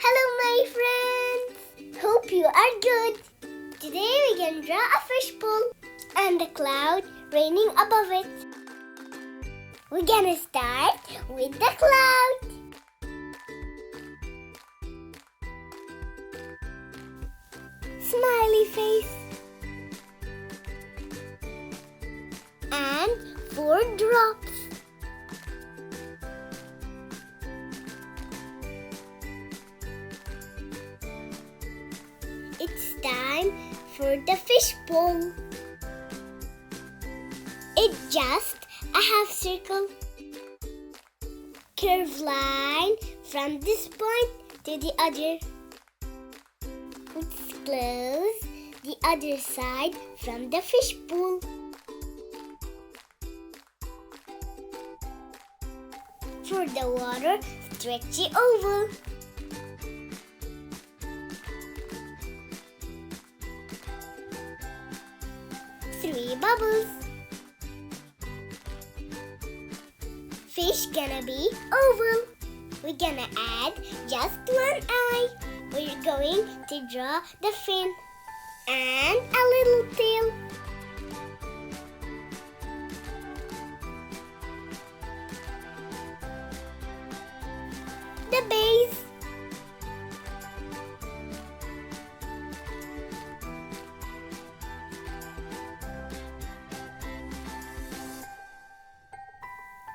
Hello my friends! Hope you are good. Today we can draw a fishbowl and a cloud raining above it. We're gonna start with the cloud. Smiley face. And 4 drops. It's time for the fishbowl. It's just a half circle. Curved line from this point to the other. Let's close the other side from the fishbowl. For the water, stretchy oval. Three bubbles. Fish gonna be oval. We're gonna add just one eye. We're going to draw the fin and a little tail. The base.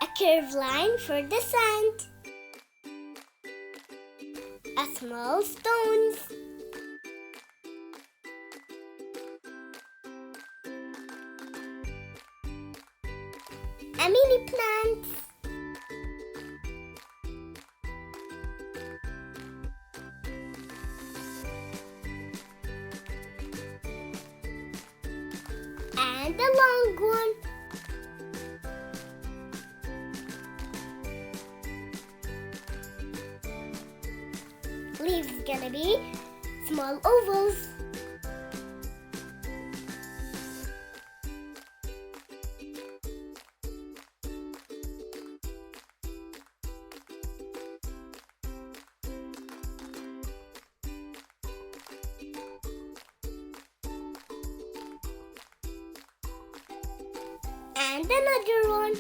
A curved line for the sand. A small stones. A mini plant. And a long one. Leaves gonna be small ovals. And another one.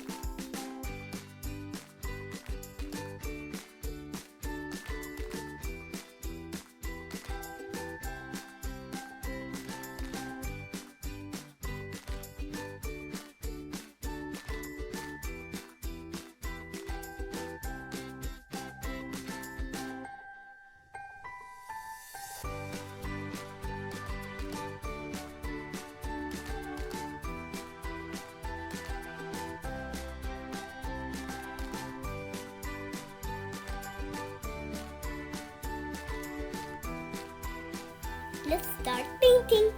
Let's start painting.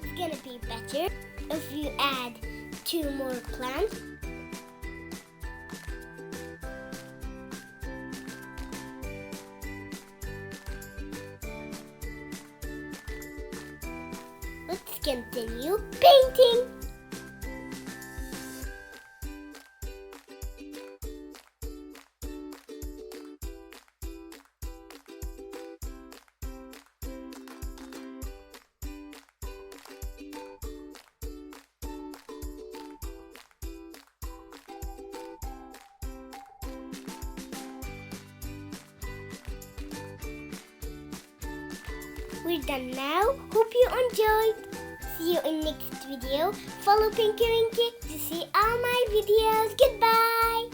It's gonna be better if you add 2 more plants. Let's continue painting. We're done now. Hope you enjoyed. See you in next video. Follow Pinky Winky to see all my videos. Goodbye.